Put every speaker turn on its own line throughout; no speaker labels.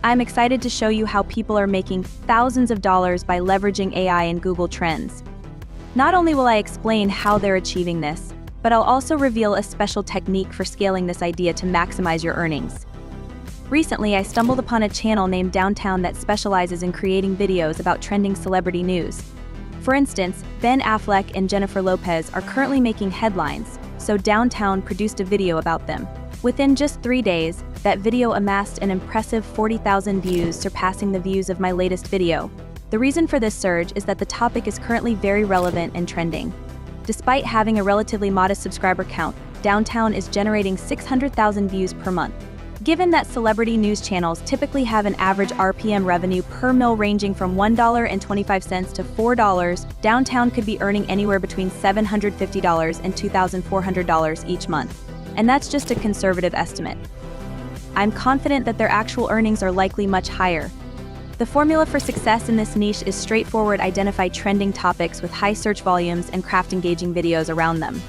I'm excited to show you how people are making thousands of dollars by leveraging AI and Google Trends. Not only will I explain how they're achieving this, but I'll also reveal a special technique for scaling this idea to maximize your earnings. Recently, I stumbled upon a channel named Downtown that specializes in creating videos about trending celebrity news. For instance, Ben Affleck and Jennifer Lopez are currently making headlines, so Downtown produced a video about them. Within just 3 days, that video amassed an impressive 40,000 views, surpassing the views of my latest video. The reason for this surge is that the topic is currently very relevant and trending. Despite having a relatively modest subscriber count, Downtown is generating 600,000 views per month. Given that celebrity news channels typically have an average RPM revenue per mil ranging from $1.25 to $4, Downtown could be earning anywhere between $750 and $2,400 each month. And that's just a conservative estimate. I'm confident that their actual earnings are likely much higher. The formula for success in this niche is straightforward: identify trending topics with high search volumes and craft engaging videos around them.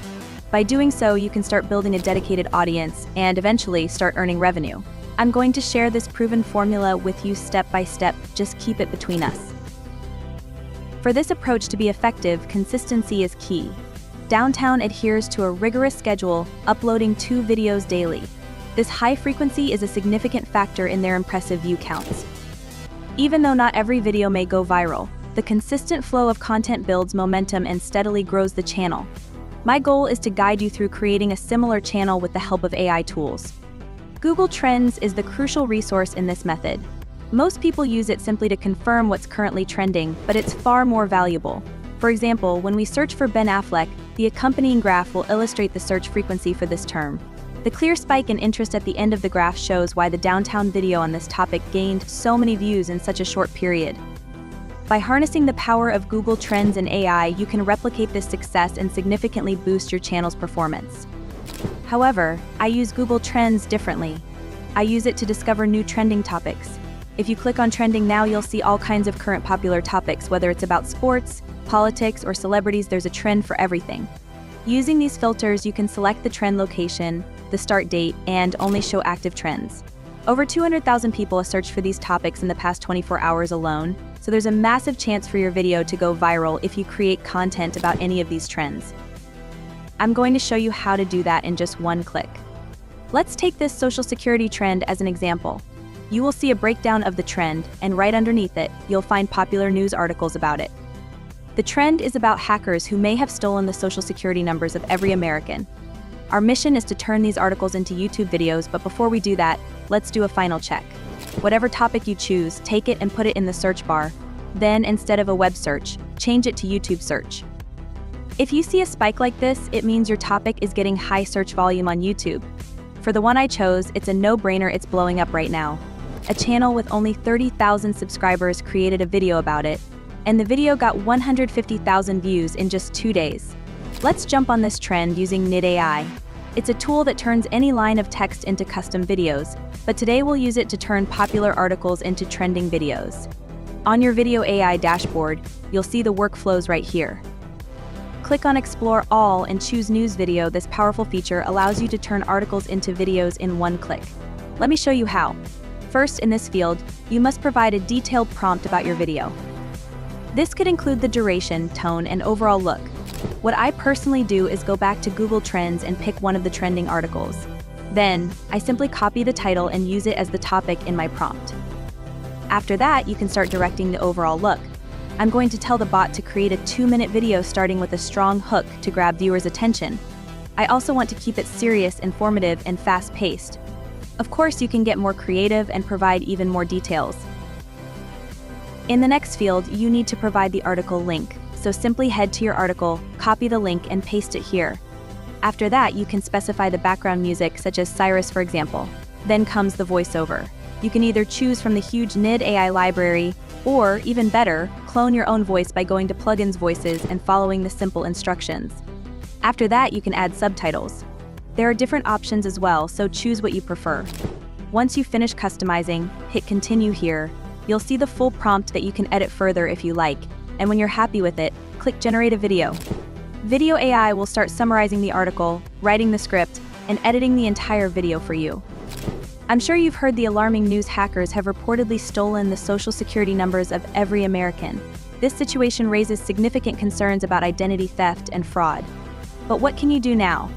By doing so, you can start building a dedicated audience and eventually start earning revenue. I'm going to share this proven formula with you step by step, just keep it between us. For this approach to be effective, consistency is key. Downtown adheres to a rigorous schedule, uploading 2 videos daily. This high frequency is a significant factor in their impressive view counts. Even though not every video may go viral, the consistent flow of content builds momentum and steadily grows the channel. My goal is to guide you through creating a similar channel with the help of AI tools. Google Trends is the crucial resource in this method. Most people use it simply to confirm what's currently trending, but it's far more valuable. For example, when we search for Ben Affleck, the accompanying graph will illustrate the search frequency for this term. The clear spike in interest at the end of the graph shows why the Downtown video on this topic gained so many views in such a short period. By harnessing the power of Google Trends and AI, you can replicate this success and significantly boost your channel's performance. However, I use Google Trends differently. I use it to discover new trending topics. If you click on Trending Now, you'll see all kinds of current popular topics, whether it's about sports, politics, or celebrities. There's a trend for everything. Using these filters, you can select the trend location, the start date, and only show active trends. Over 200,000 people have searched for these topics in the past 24 hours alone, so there's a massive chance for your video to go viral if you create content about any of these trends. I'm going to show you how to do that in just one click. Let's take this Social Security trend as an example. You will see a breakdown of the trend, and right underneath it, you'll find popular news articles about it. The trend is about hackers who may have stolen the Social Security numbers of every American. Our mission is to turn these articles into YouTube videos, but before we do that, let's do a final check. Whatever topic you choose, take it and put it in the search bar. Then, instead of a web search, change it to YouTube search. If you see a spike like this, it means your topic is getting high search volume on YouTube. For the one I chose, it's a no-brainer. It's blowing up right now. A channel with only 30,000 subscribers created a video about it, and the video got 150,000 views in just 2 days. Let's jump on this trend using NidAI. It's a tool that turns any line of text into custom videos, but today we'll use it to turn popular articles into trending videos. On your Video AI dashboard, you'll see the workflows right here. Click on Explore All and choose News Video. This powerful feature allows you to turn articles into videos in one click. Let me show you how. First, in this field, you must provide a detailed prompt about your video. This could include the duration, tone, and overall look. What I personally do is go back to Google Trends and pick one of the trending articles. Then, I simply copy the title and use it as the topic in my prompt. After that, you can start directing the overall look. I'm going to tell the bot to create a 2-minute video starting with a strong hook to grab viewers' attention. I also want to keep it serious, informative, and fast-paced. Of course, you can get more creative and provide even more details. In the next field, you need to provide the article link. So simply head to your article, copy the link, and paste it here. After that, you can specify the background music, such as Cyrus, for example. Then comes the voiceover. You can either choose from the huge NidAI library, or, even better, clone your own voice by going to Plugins Voices and following the simple instructions. After that, you can add subtitles. There are different options as well, so choose what you prefer. Once you finish customizing, hit Continue here. You'll see the full prompt that you can edit further if you like. And when you're happy with it, click Generate a Video. Video AI will start summarizing the article, writing the script, and editing the entire video for you. I'm sure you've heard the alarming news hackers have reportedly stolen the social security numbers of every American. This situation raises significant concerns about identity theft and fraud. But what can you do now?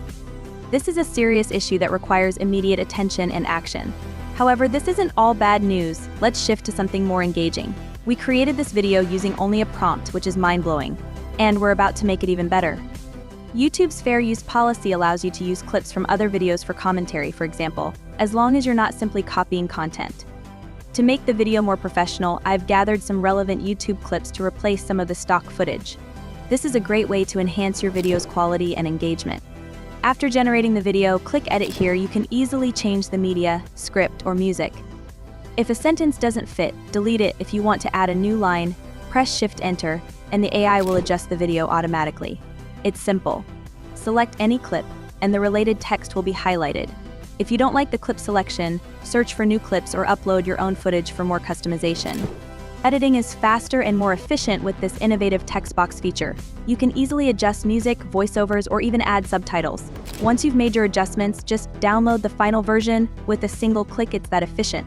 This is a serious issue that requires immediate attention and action. However, this isn't all bad news. Let's shift to something more engaging. We created this video using only a prompt, which is mind-blowing. And we're about to make it even better. YouTube's fair use policy allows you to use clips from other videos for commentary, for example, as long as you're not simply copying content. To make the video more professional, I've gathered some relevant YouTube clips to replace some of the stock footage. This is a great way to enhance your video's quality and engagement. After generating the video, click Edit here. You can easily change the media, script, or music. If a sentence doesn't fit, delete it. If you want to add a new line, press Shift-Enter, and the AI will adjust the video automatically. It's simple. Select any clip, and the related text will be highlighted. If you don't like the clip selection, search for new clips or upload your own footage for more customization. Editing is faster and more efficient with this innovative text box feature. You can easily adjust music, voiceovers, or even add subtitles. Once you've made your adjustments, just download the final version. With a single click, it's that efficient.